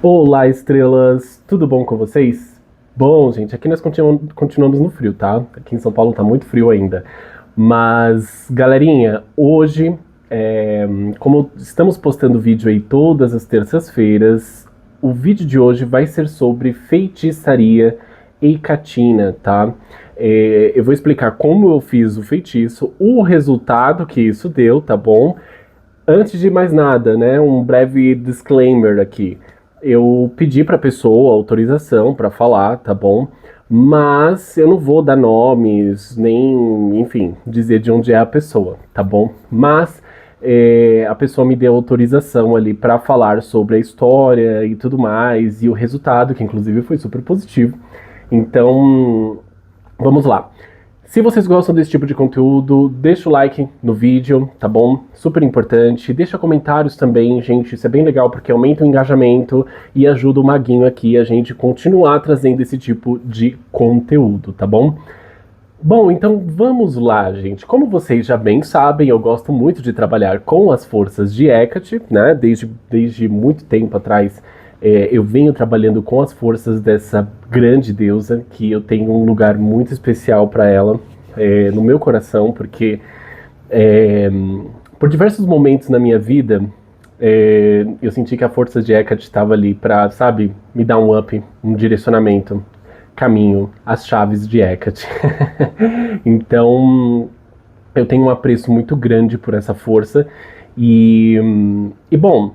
Olá, estrelas! Tudo bom com vocês? Bom, gente, aqui nós continuamos no frio, tá? Aqui em São Paulo tá muito frio ainda. Mas, galerinha, hoje, como estamos postando vídeo aí todas as terças-feiras, o vídeo de hoje vai ser sobre feitiçaria Eicatina, tá? Eu vou explicar como eu fiz o feitiço, o resultado que isso deu, tá bom? Antes de mais nada, né, um breve disclaimer aqui. Eu pedi para a pessoa autorização para falar, tá bom? Mas eu não vou dar nomes, nem, enfim, dizer de onde é a pessoa, tá bom? Mas a pessoa me deu autorização ali para falar sobre a história e tudo mais, e o resultado, que inclusive foi super positivo. Então, vamos lá. Se vocês gostam desse tipo de conteúdo, deixa o like no vídeo, tá bom? Super importante. Deixa comentários também, gente. Isso é bem legal porque aumenta o engajamento e ajuda o Maguinho aqui a gente continuar trazendo esse tipo de conteúdo, tá bom? Bom, então vamos lá, gente. Como vocês já bem sabem, eu gosto muito de trabalhar com as forças de Hecate, né? Desde muito tempo atrás, eu venho trabalhando com as forças dessa grande deusa, que eu tenho um lugar muito especial para ela, no meu coração, porque é, por diversos momentos na minha vida, eu senti que a força de Hecate estava ali para, sabe, me dar um up, um direcionamento, caminho, as chaves de Hecate. Então, eu tenho um apreço muito grande por essa força e bom,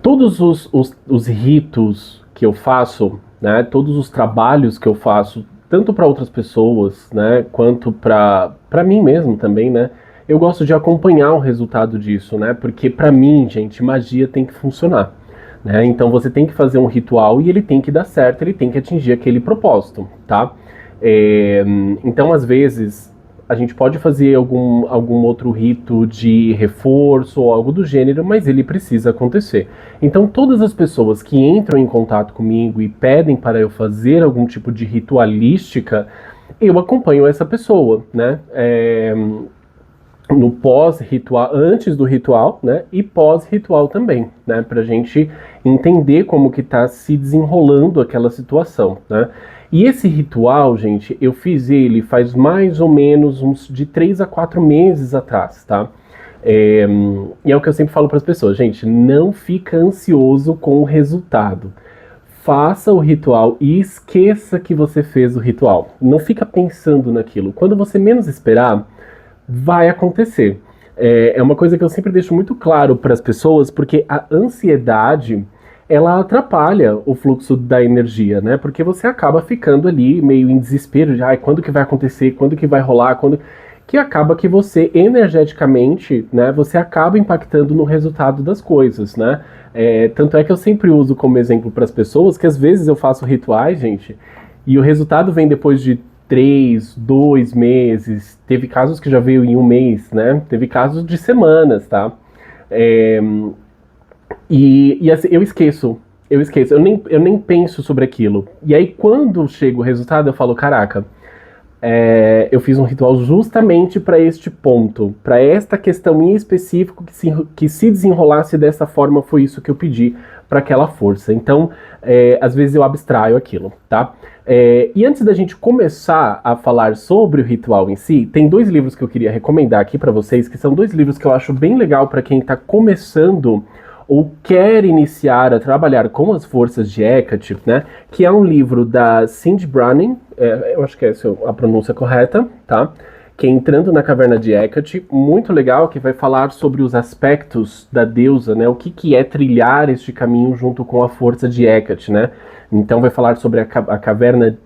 todos os ritos que eu faço, né, todos os trabalhos que eu faço, tanto para outras pessoas, né, quanto para mim mesmo também, né, eu gosto de acompanhar o resultado disso, né, porque para mim, gente, magia tem que funcionar, né, então você tem que fazer um ritual e ele tem que dar certo, ele tem que atingir aquele propósito, tá? Então, às vezes, a gente pode fazer algum outro rito de reforço ou algo do gênero, mas ele precisa acontecer. Então, todas as pessoas que entram em contato comigo e pedem para eu fazer algum tipo de ritualística, eu acompanho essa pessoa, né? No pós-ritual, antes do ritual, né? E pós-ritual também, né? Pra gente entender como que tá se desenrolando aquela situação, né? E esse ritual, gente, eu fiz ele faz mais ou menos uns de 3 a 4 meses atrás, tá? E é o que eu sempre falo para as pessoas, gente, não fica ansioso com o resultado. Faça o ritual e esqueça que você fez o ritual. Não fica pensando naquilo. Quando você menos esperar, vai acontecer. É uma coisa que eu sempre deixo muito claro para as pessoas, porque a ansiedade ela atrapalha o fluxo da energia, né? Porque você acaba ficando ali meio em desespero de quando que vai acontecer, quando que vai rolar, quando que acaba que você energeticamente, né, você acaba impactando no resultado das coisas, né? Tanto é que eu sempre uso como exemplo para as pessoas que às vezes eu faço rituais, gente, e o resultado vem depois de 3, 2 meses. Teve casos que já veio em um mês, né? Teve casos de semanas, tá? É, e assim, eu nem penso sobre aquilo. E aí, quando chega o resultado, eu falo: caraca, eu fiz um ritual justamente para este ponto, para esta questão em específico que se desenrolasse dessa forma, foi isso que eu pedi para aquela força. Então, às vezes eu abstraio aquilo, tá? E antes da gente começar a falar sobre o ritual em si, tem 2 livros que eu queria recomendar aqui para vocês, que são 2 livros que eu acho bem legal para quem está começando ou quer iniciar a trabalhar com as forças de Hecate, né? Que é um livro da Cindy Branning, eu acho que essa é a pronúncia correta, tá? Que é Entrando na Caverna de Hecate, muito legal, que vai falar sobre os aspectos da deusa, né? O que é trilhar este caminho junto com a força de Hecate, né? Então vai falar sobre a caverna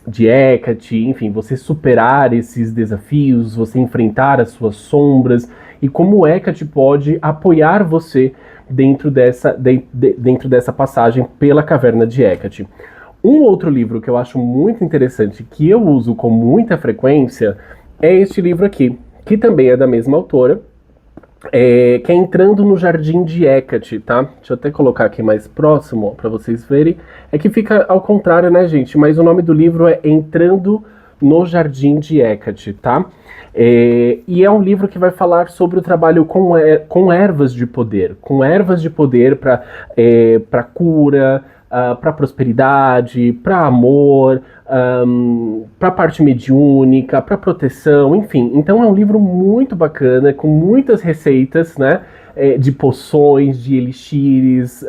de Hecate, enfim, você superar esses desafios, você enfrentar as suas sombras e como Hecate pode apoiar você dentro dessa passagem pela caverna de Hecate. Um outro livro que eu acho muito interessante, que eu uso com muita frequência, é este livro aqui, que também é da mesma autora, que é Entrando no Jardim de Hecate, tá? Deixa eu até colocar aqui mais próximo para vocês verem. É que fica ao contrário, né, gente? Mas o nome do livro é Entrando no Jardim de Hecate, tá? E é um livro que vai falar sobre o trabalho com ervas de poder, para cura, para prosperidade, para amor, para parte mediúnica, para proteção, enfim. Então é um livro muito bacana, com muitas receitas, né? De poções, de elixires,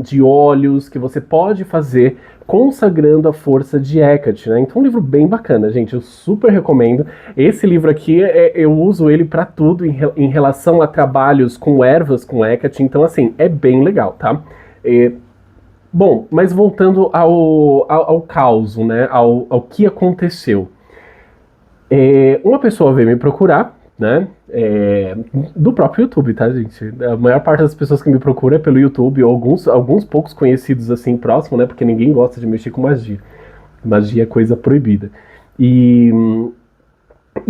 de óleos que você pode fazer consagrando a força de Hecate, né? Então é um livro bem bacana, gente, eu super recomendo. Esse livro aqui, eu uso ele para tudo em relação a trabalhos com ervas, com Hecate, então assim, é bem legal, tá? Bom, mas voltando ao caos, né? Ao que aconteceu. Uma pessoa veio me procurar, né? Do próprio YouTube, tá, gente? A maior parte das pessoas que me procuram é pelo YouTube, ou alguns poucos conhecidos assim próximo, né? Porque ninguém gosta de mexer com magia. Magia é coisa proibida. E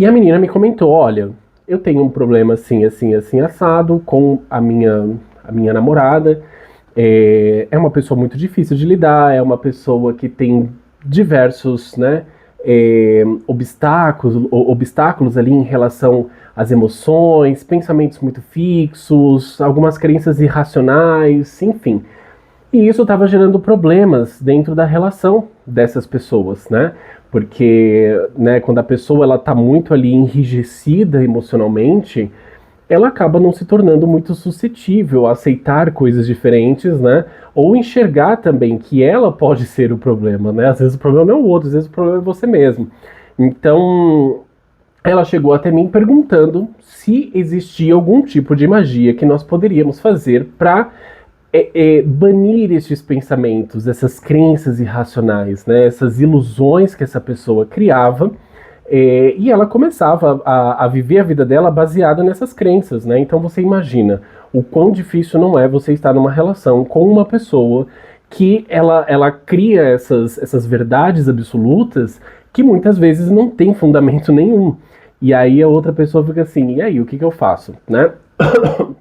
a menina me comentou: olha, eu tenho um problema assim, assim, assim, assado com a minha namorada. É uma pessoa muito difícil de lidar, é uma pessoa que tem diversos, né? Obstáculos ali em relação às emoções, pensamentos muito fixos, algumas crenças irracionais, enfim. E isso estava gerando problemas dentro da relação dessas pessoas, né? Porque, né, quando a pessoa ela tá muito ali enrijecida emocionalmente, ela acaba não se tornando muito suscetível a aceitar coisas diferentes, né? Ou enxergar também que ela pode ser o problema, né? Às vezes o problema não é o outro, às vezes o problema é você mesmo. Então, ela chegou até mim perguntando se existia algum tipo de magia que nós poderíamos fazer para banir esses pensamentos, essas crenças irracionais, né? Essas ilusões que essa pessoa criava. E ela começava a viver a vida dela baseada nessas crenças, né? Então você imagina o quão difícil não é você estar numa relação com uma pessoa que ela cria essas verdades absolutas que muitas vezes não tem fundamento nenhum. E aí a outra pessoa fica assim, e aí, o que eu faço, né?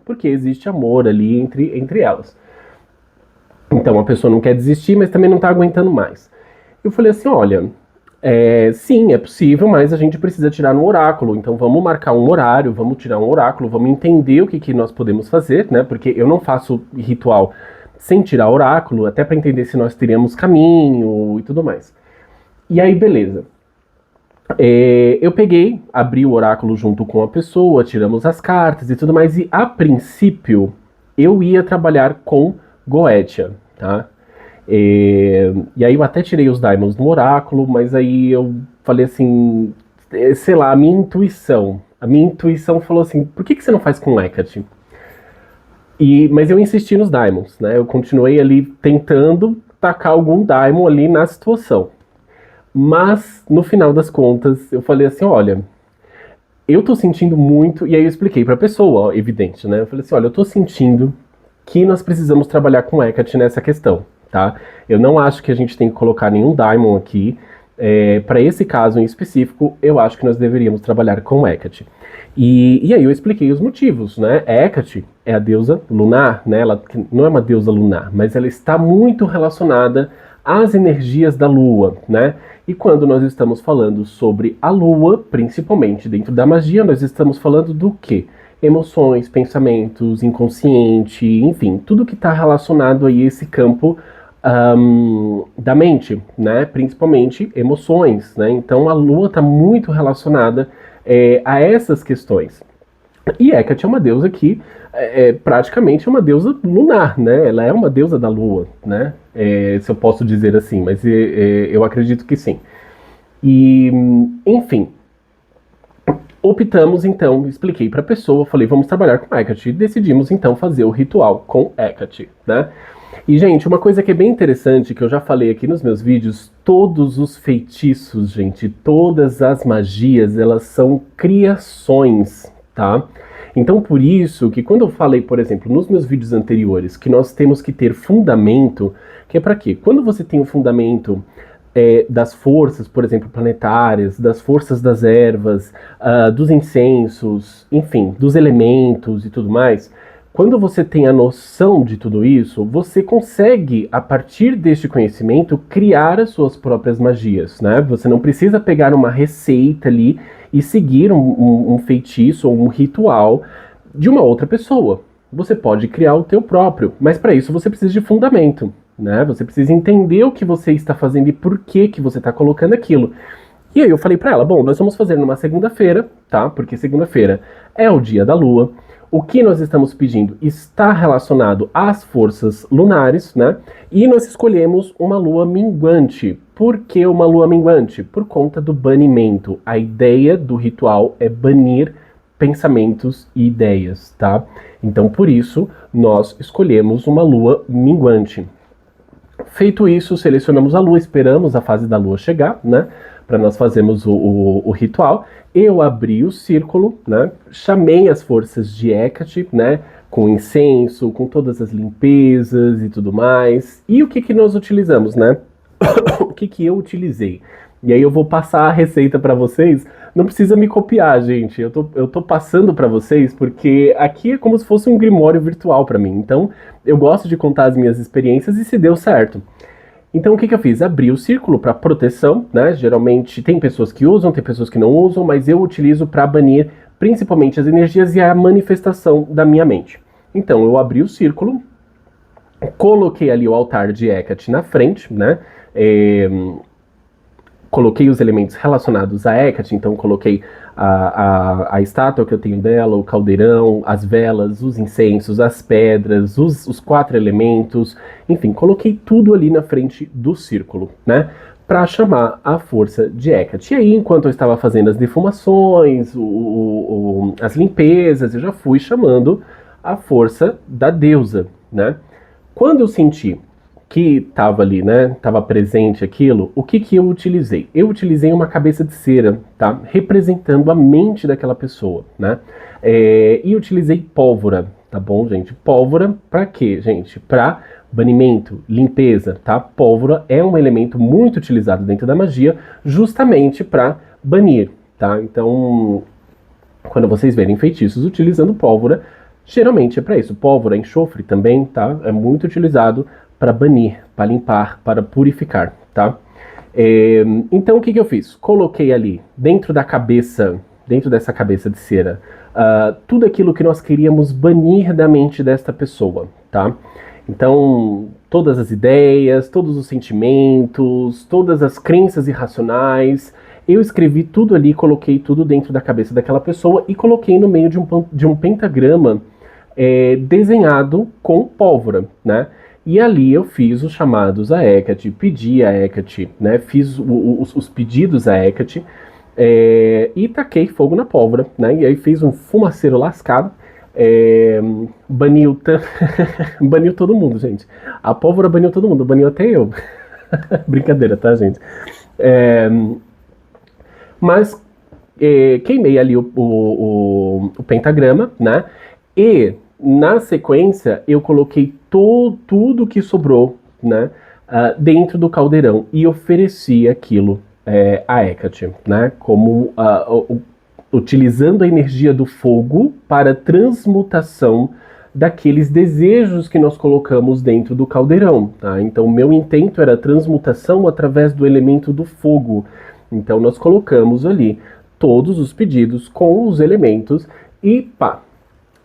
Porque existe amor ali entre elas. Então a pessoa não quer desistir, mas também não tá aguentando mais. Eu falei assim, olha, sim, é possível, mas a gente precisa tirar no oráculo. Então vamos marcar um horário, vamos tirar um oráculo, vamos entender o que nós podemos fazer, né? Porque eu não faço ritual sem tirar oráculo, até para entender se nós teríamos caminho e tudo mais. E aí, beleza. Eu peguei, abri o oráculo junto com a pessoa, tiramos as cartas e tudo mais, e a princípio eu ia trabalhar com Goetia, tá? E aí eu até tirei os Diamonds no oráculo, mas aí eu falei assim, sei lá, a minha intuição falou assim, por que você não faz com Hecate? Mas eu insisti nos Diamonds, né? Eu continuei ali tentando tacar algum Diamond ali na situação. Mas, no final das contas, eu falei assim, olha, eu tô sentindo muito, e aí eu expliquei pra pessoa, ó, evidente, né? Eu falei assim, olha, eu tô sentindo que nós precisamos trabalhar com Hecate nessa questão, tá? Eu não acho que a gente tem que colocar nenhum Daimon aqui. Para esse caso em específico, eu acho que nós deveríamos trabalhar com Hecate. E aí eu expliquei os motivos, né? Hecate é a deusa lunar, né? Ela não é uma deusa lunar, mas ela está muito relacionada às energias da lua, né? E quando nós estamos falando sobre a lua, principalmente dentro da magia, nós estamos falando do quê? Emoções, pensamentos, inconsciente, enfim, tudo que está relacionado aí a esse campo da mente, né? Principalmente emoções, né? Então a lua está muito relacionada a essas questões. E Hecate é uma deusa que praticamente é uma deusa lunar, né? Ela é uma deusa da lua, né? Se eu posso dizer assim, mas eu acredito que sim. E, enfim, optamos então, expliquei para a pessoa, falei, vamos trabalhar com Hecate. E decidimos então fazer o ritual com Hecate, né? E, gente, uma coisa que é bem interessante, que eu já falei aqui nos meus vídeos, todos os feitiços, gente, todas as magias, elas são criações, tá? Então, por isso que quando eu falei, por exemplo, nos meus vídeos anteriores, que nós temos que ter fundamento, que é para quê? Quando você tem o fundamento das forças, por exemplo, planetárias, das forças das ervas, dos incensos, enfim, dos elementos e tudo mais, Quando você tem a noção de tudo isso, você consegue, a partir deste conhecimento, criar as suas próprias magias, né? Você não precisa pegar uma receita ali e seguir um feitiço ou um ritual de uma outra pessoa. Você pode criar o teu próprio, mas para isso você precisa de fundamento, né? Você precisa entender o que você está fazendo e por que você está colocando aquilo. E aí eu falei pra ela, bom, nós vamos fazer numa segunda-feira, tá? Porque segunda-feira é o dia da lua. O que nós estamos pedindo está relacionado às forças lunares, né? E nós escolhemos uma lua minguante. Por que uma lua minguante? Por conta do banimento. A ideia do ritual é banir pensamentos e ideias, tá? Então, por isso, nós escolhemos uma lua minguante. Feito isso, selecionamos a lua, esperamos a fase da lua chegar, né? Para nós fazermos o ritual. Eu abri o círculo, né? Chamei as forças de Hecate, né? Com incenso, com todas as limpezas e tudo mais. E o que nós utilizamos, né? O que eu utilizei? E aí eu vou passar a receita para vocês. Não precisa me copiar, gente. Eu tô passando para vocês porque aqui é como se fosse um grimório virtual para mim. Então, eu gosto de contar as minhas experiências e se deu certo. Então, o que eu fiz? Abri o círculo para proteção, né? Geralmente tem pessoas que usam, tem pessoas que não usam, mas eu utilizo para banir principalmente as energias e a manifestação da minha mente. Então, eu abri o círculo, coloquei ali o altar de Hecate na frente, né? Coloquei os elementos relacionados a Hecate, então coloquei a estátua que eu tenho dela, o caldeirão, as velas, os incensos, as pedras, os 4 elementos, enfim, coloquei tudo ali na frente do círculo, né? Para chamar a força de Hecate. E aí, enquanto eu estava fazendo as defumações, as limpezas, eu já fui chamando a força da deusa, né? Quando eu senti que estava ali, né, estava presente aquilo, o que eu utilizei? Eu utilizei uma cabeça de cera, tá? Representando a mente daquela pessoa, né? E utilizei pólvora, tá bom, gente? Pólvora para quê, gente? Para banimento, limpeza, tá? Pólvora é um elemento muito utilizado dentro da magia, justamente para banir, tá? Então, quando vocês verem feitiços utilizando pólvora, geralmente é para isso. Pólvora, enxofre também, tá? É muito utilizado para banir, para limpar, para purificar, tá? Então o que eu fiz? Coloquei ali dentro da cabeça, dentro dessa cabeça de cera, tudo aquilo que nós queríamos banir da mente desta pessoa, tá? Então todas as ideias, todos os sentimentos, todas as crenças irracionais, eu escrevi tudo ali, coloquei tudo dentro da cabeça daquela pessoa e coloquei no meio de um pentagrama desenhado com pólvora, né? E ali eu fiz os chamados a Hecate, pedi a Hecate, né? Fiz os pedidos a Hecate e taquei fogo na pólvora, né? E aí fiz um fumaceiro lascado, baniu, baniu todo mundo, gente. A pólvora baniu todo mundo, baniu até eu. Brincadeira, tá, gente? Mas queimei ali o pentagrama, né? E na sequência eu coloquei tudo que sobrou, né, dentro do caldeirão e ofereci aquilo a Hecate, né, como utilizando a energia do fogo para transmutação daqueles desejos que nós colocamos dentro do caldeirão, tá? Então meu intento era transmutação através do elemento do fogo. Então nós colocamos ali todos os pedidos com os elementos e pá,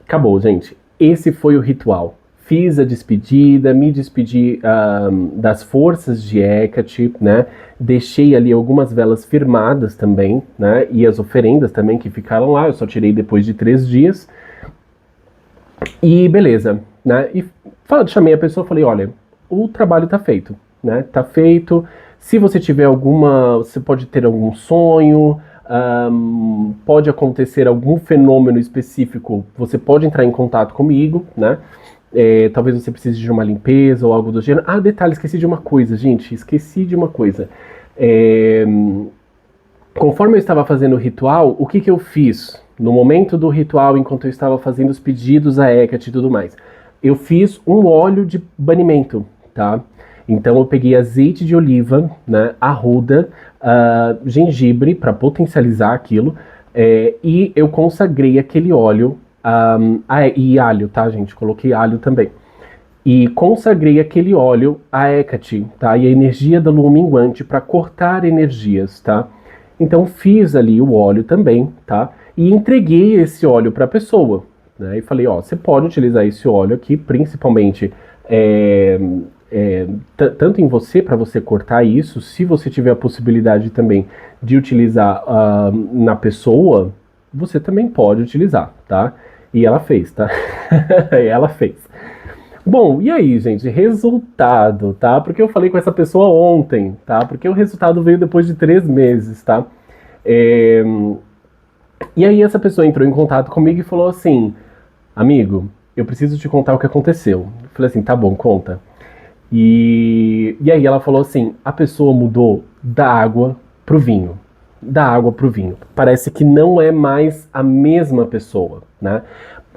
acabou, gente. Esse foi o ritual. Fiz a despedida, me despedi das forças de Hecate, né? Deixei ali algumas velas firmadas também, né? E as oferendas também que ficaram lá. Eu só tirei depois de 3 dias. E beleza, né? E chamei a pessoa e falei, olha, o trabalho tá feito, né? Tá feito. Se você tiver você pode ter algum sonho, pode acontecer algum fenômeno específico, você pode entrar em contato comigo, né? Talvez você precise de uma limpeza ou algo do gênero. Ah, detalhe, esqueci de uma coisa, gente, conforme eu estava fazendo o ritual, o que eu fiz? No momento do ritual, enquanto eu estava fazendo os pedidos a Hecate e tudo mais, eu fiz um óleo de banimento, tá? Então eu peguei azeite de oliva, né, arruda, gengibre para potencializar aquilo, e eu consagrei aquele óleo E alho, tá, gente? Coloquei alho também. E consagrei aquele óleo a Hecate, tá? E a energia da lua minguante para cortar energias, tá? Então fiz ali o óleo também, tá? E entreguei esse óleo para a pessoa, né? E falei, ó, você pode utilizar esse óleo aqui, principalmente é, tanto em você, para você cortar isso, se você tiver a possibilidade também de utilizar na pessoa, você também pode utilizar, tá? E ela fez, tá? Ela fez. Bom, e aí, gente? Resultado, tá? Porque eu falei com essa pessoa ontem, tá? Porque o resultado veio depois de 3 meses, tá? É, E aí essa pessoa entrou em contato comigo e falou assim, amigo, eu preciso te contar o que aconteceu. Eu falei assim, tá bom, conta. E aí ela falou assim, a pessoa mudou da água pro vinho. Da água pro vinho. Parece que não é mais a mesma pessoa, né?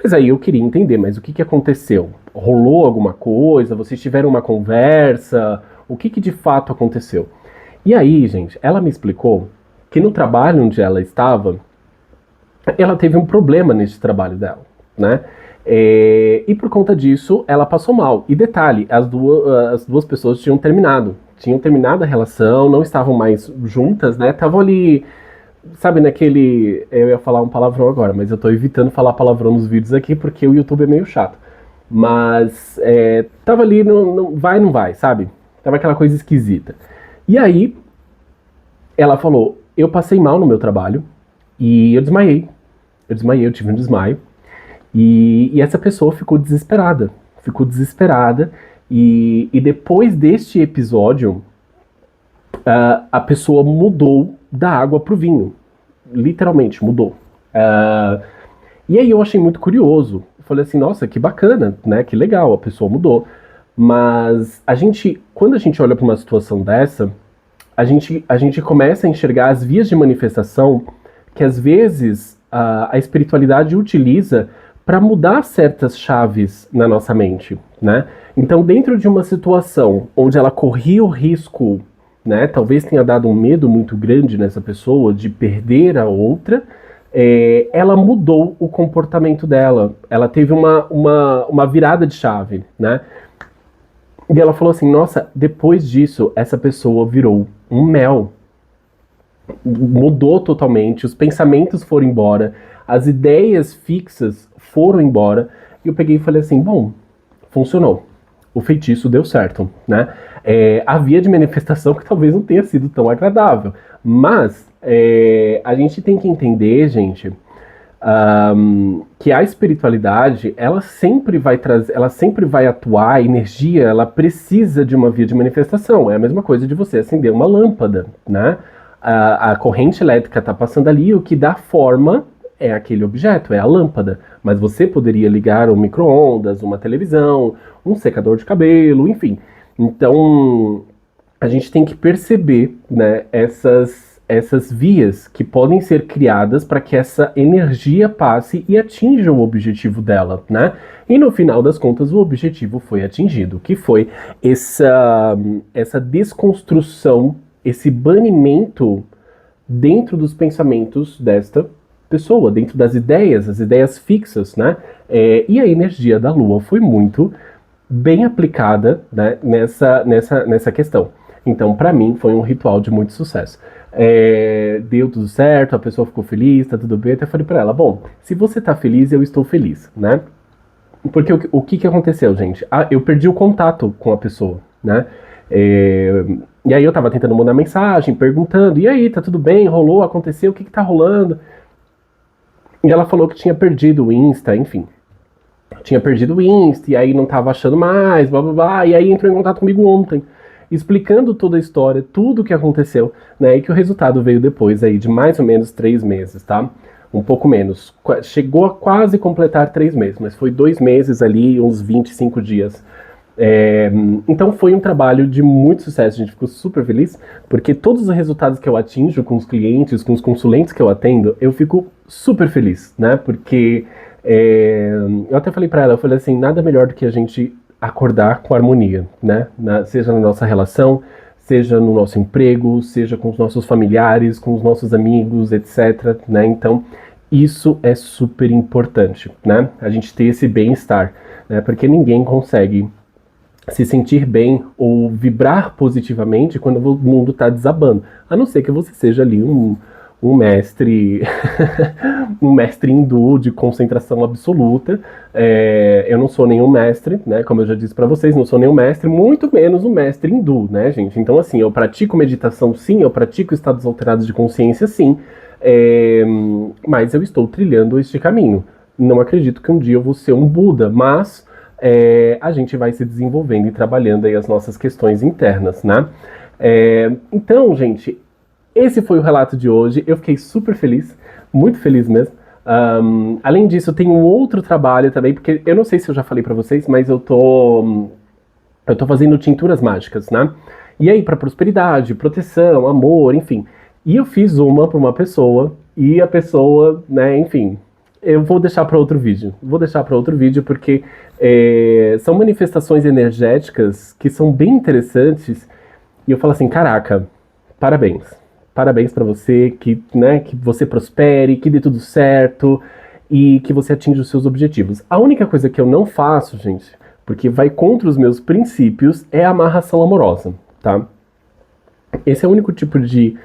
Mas aí eu queria entender, mas o que que aconteceu? Rolou alguma coisa? Vocês tiveram uma conversa? O que que de fato aconteceu? E aí, gente, ela me explicou que no trabalho onde ela estava, ela teve um problema nesse trabalho dela, né? E por conta disso, ela passou mal. E detalhe, as duas pessoas tinham terminado a relação, não estavam mais juntas, né? Estavam ali, sabe, naquele. Eu ia falar um palavrão agora, mas eu tô evitando falar palavrão nos vídeos aqui porque o YouTube é meio chato. Mas tava ali, não vai, não vai, sabe? Tava aquela coisa esquisita. E aí, ela falou: eu passei mal no meu trabalho e eu desmaiei. Eu tive um desmaio. E essa pessoa ficou desesperada. Ficou desesperada. E depois deste episódio, a pessoa mudou da água pro vinho. Literalmente, mudou. E aí eu achei muito curioso. Eu falei assim, nossa, que bacana, né? Que legal, a pessoa mudou. Mas quando a gente olha para uma situação dessa, a gente começa a enxergar as vias de manifestação que às vezes a espiritualidade utiliza para mudar certas chaves na nossa mente, né? Então, dentro de uma situação onde ela corria o risco, né, talvez tenha dado um medo muito grande nessa pessoa de perder a outra, ela mudou o comportamento dela. Ela teve uma virada de chave, né? E ela falou assim, nossa, depois disso, essa pessoa virou um mel. Mudou totalmente, os pensamentos foram embora, as ideias fixas foram embora, e eu peguei e falei assim, bom, funcionou. O feitiço deu certo, né? A via de manifestação que talvez não tenha sido tão agradável, mas a gente tem que entender, gente, que a espiritualidade, ela sempre vai trazer, ela sempre vai atuar, a energia, ela precisa de uma via de manifestação. É a mesma coisa de você acender uma lâmpada, né? A corrente elétrica está passando ali, o que dá forma é aquele objeto, é a lâmpada. Mas você poderia ligar um micro-ondas, uma televisão, um secador de cabelo, enfim. Então, a gente tem que perceber, né, essas vias que podem ser criadas para que essa energia passe e atinja o objetivo dela, né? E no final das contas, o objetivo foi atingido, que foi essa desconstrução, esse banimento dentro dos pensamentos desta pessoa, dentro das ideias, as ideias fixas, né? E a energia da Lua foi muito bem aplicada, né, nessa questão. Então, para mim, foi um ritual de muito sucesso. Deu tudo certo, a pessoa ficou feliz, tá tudo bem. Até falei para ela, bom, se você tá feliz, eu estou feliz, né? Porque o que aconteceu, gente? Eu perdi o contato com a pessoa, né? E aí eu tava tentando mandar mensagem, perguntando, e aí, tá tudo bem? Rolou? Aconteceu? O que tá rolando? E ela falou que tinha perdido o Insta, enfim. Tinha perdido o Insta, e aí não tava achando mais, blá blá blá. E aí entrou em contato comigo ontem, explicando toda a história, tudo o que aconteceu, né? E que o resultado veio depois aí de mais ou menos 3 meses, tá? Um pouco menos. Chegou a quase completar 3 meses, mas foi 2 meses ali, uns 25 dias. Então foi um trabalho de muito sucesso, a gente ficou super feliz, porque todos os resultados que eu atinjo com os clientes, com os consulentes que eu atendo, eu fico super feliz, né? Porque eu até falei pra ela, eu falei assim, nada melhor do que a gente acordar com harmonia, né? Seja na nossa relação, seja no nosso emprego, seja com os nossos familiares, com os nossos amigos, etc, né? Então, Isso é super importante, né? A gente ter esse bem-estar, né? Porque ninguém consegue se sentir bem ou vibrar positivamente quando o mundo está desabando. A não ser que você seja ali um mestre, um mestre hindu de concentração absoluta. Eu não sou nenhum mestre, né? Como eu já disse para vocês, não sou nenhum mestre, muito menos um mestre hindu, né, gente? Então, assim, eu pratico meditação, sim, eu pratico estados alterados de consciência, sim, mas eu estou trilhando este caminho. Não acredito que um dia eu vou ser um Buda, mas a gente vai se desenvolvendo e trabalhando aí as nossas questões internas, né? Então, gente, esse foi o relato de hoje. Eu fiquei super feliz, muito feliz mesmo. Além disso, eu tenho um outro trabalho também, porque eu não sei se eu já falei pra vocês, mas eu tô fazendo tinturas mágicas, né? E aí, pra prosperidade, proteção, amor, enfim. E eu fiz uma pra uma pessoa, e a pessoa, né, enfim, eu vou deixar para outro vídeo. Vou deixar para outro vídeo porque são manifestações energéticas que são bem interessantes. E eu falo assim, caraca, parabéns. Parabéns para você, que, né, que você prospere, que dê tudo certo e que você atinja os seus objetivos. A única coisa que eu não faço, gente, porque vai contra os meus princípios, é a amarração amorosa, tá? Esse é o único tipo de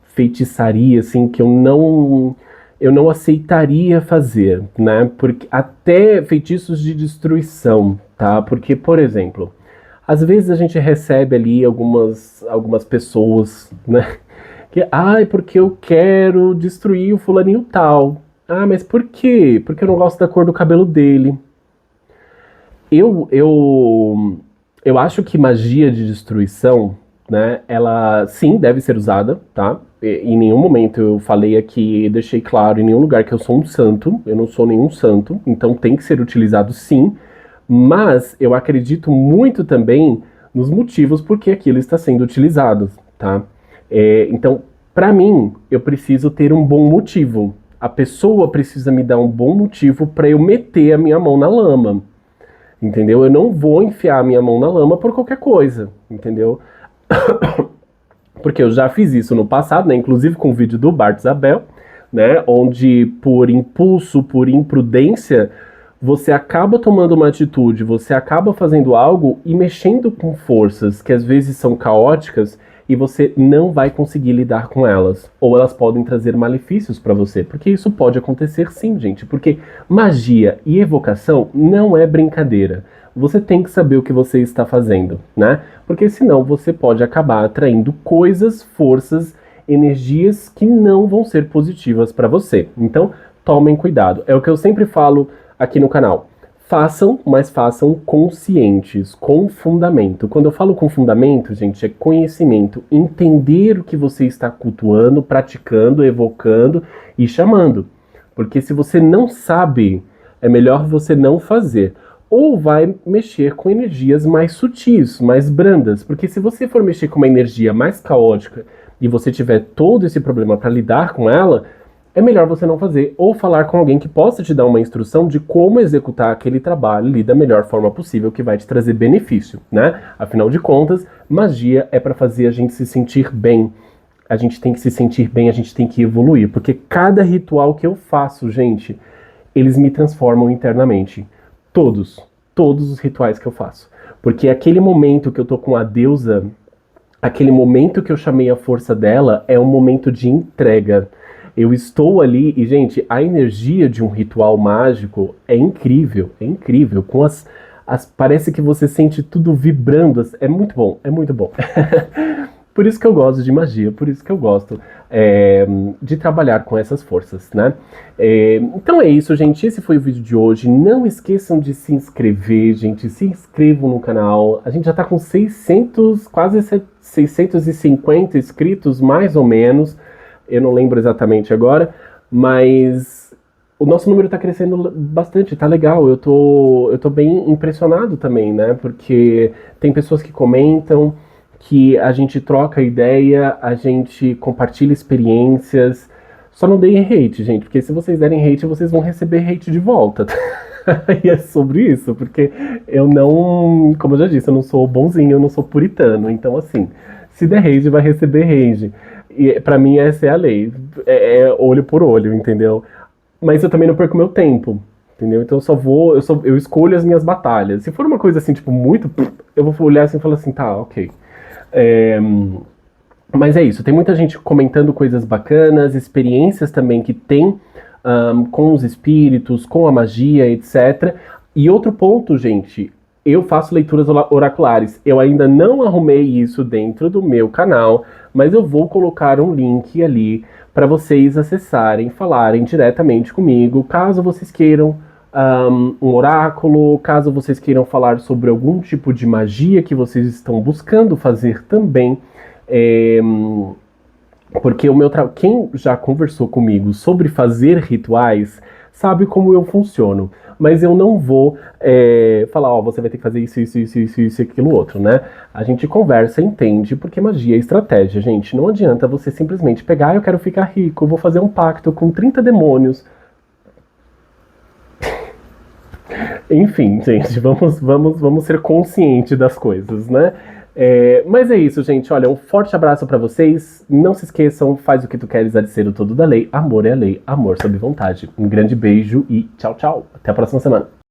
feitiçaria, assim, que eu não aceitaria fazer, né? Porque até feitiços de destruição, tá? Porque, por exemplo, às vezes a gente recebe ali algumas pessoas, né? Que, porque eu quero destruir o fulaninho tal. Ah, mas por quê? Porque eu não gosto da cor do cabelo dele. Eu, eu, eu acho que magia de destruição, né, ela sim deve ser usada, tá? Em nenhum momento eu falei aqui, deixei claro em nenhum lugar que eu sou um santo, eu não sou nenhum santo, então tem que ser utilizado sim, mas eu acredito muito também nos motivos por que aquilo está sendo utilizado, tá? Então, para mim, eu preciso ter um bom motivo. A pessoa precisa me dar um bom motivo para eu meter a minha mão na lama. Entendeu? Eu não vou enfiar a minha mão na lama por qualquer coisa, entendeu? Porque eu já fiz isso no passado, né? Inclusive com o vídeo do Bart Isabel, né? Onde por impulso, por imprudência, você acaba tomando uma atitude, você acaba fazendo algo e mexendo com forças que às vezes são caóticas e você não vai conseguir lidar com elas. Ou elas podem trazer malefícios para você. Porque isso pode acontecer sim, gente. Porque magia e evocação não é brincadeira. Você tem que saber o que você está fazendo, né? Porque senão você pode acabar atraindo coisas, forças, energias que não vão ser positivas para você. Então, tomem cuidado. É o que eu sempre falo aqui no canal. Façam, mas façam conscientes, com fundamento. Quando eu falo com fundamento, gente, é conhecimento, entender o que você está cultuando, praticando, evocando e chamando. Porque se você não sabe, é melhor você não fazer. Ou vai mexer com energias mais sutis, mais brandas. Porque se você for mexer com uma energia mais caótica e você tiver todo esse problema para lidar com ela, é melhor você não fazer ou falar com alguém que possa te dar uma instrução de como executar aquele trabalho ali da melhor forma possível que vai te trazer benefício, né? Afinal de contas, magia é para fazer a gente se sentir bem. A gente tem que se sentir bem, a gente tem que evoluir, porque cada ritual que eu faço, gente, eles me transformam internamente. Todos os rituais que eu faço. Porque aquele momento que eu tô com a deusa, aquele momento que eu chamei a força dela, é um momento de entrega. Eu estou ali e, gente, a energia de um ritual mágico é incrível, é incrível. Parece que você sente tudo vibrando. É muito bom, é muito bom. Por isso que eu gosto de magia, por isso que eu gosto de trabalhar com essas forças, né? Então é isso, gente. Esse foi o vídeo de hoje. Não esqueçam de se inscrever, gente. Se inscrevam no canal. A gente já tá com 600, quase 650 inscritos, mais ou menos. Eu não lembro exatamente agora, mas o nosso número tá crescendo bastante, tá legal. Eu tô bem impressionado também, né? Porque tem pessoas que comentam, que a gente troca ideia, a gente compartilha experiências. Só não deem hate, gente, porque se vocês derem hate, vocês vão receber hate de volta. E é sobre isso, porque eu não, como eu já disse, eu não sou bonzinho, eu não sou puritano. Então, assim, se der rage, vai receber rage. E pra mim essa é a lei. É olho por olho, entendeu? Mas eu também não perco meu tempo, entendeu? Então eu só vou, eu escolho as minhas batalhas. Se for uma coisa assim, tipo, muito, eu vou olhar assim e falar assim, tá, ok. É, mas é isso, tem muita gente comentando coisas bacanas, experiências também que tem com os espíritos, com a magia, etc. E outro ponto, gente, eu faço leituras oraculares. Eu ainda não arrumei isso dentro do meu canal, mas eu vou colocar um link ali para vocês acessarem, falarem diretamente comigo, caso vocês queiram um oráculo, caso vocês queiram falar sobre algum tipo de magia que vocês estão buscando fazer também. É, porque quem já conversou comigo sobre fazer rituais sabe como eu funciono. Mas eu não vou falar, ó, você vai ter que fazer isso e aquilo outro, né? A gente conversa, entende, porque magia é estratégia, gente. Não adianta você simplesmente pegar, eu quero ficar rico, vou fazer um pacto com 30 demônios. Enfim, gente, vamos ser conscientes das coisas, né? Mas é isso, gente. Olha, um forte abraço pra vocês. Não se esqueçam, faz o que tu queres, há de ser o todo da lei. Amor é a lei, amor sob vontade. Um grande beijo e tchau, tchau. Até a próxima semana.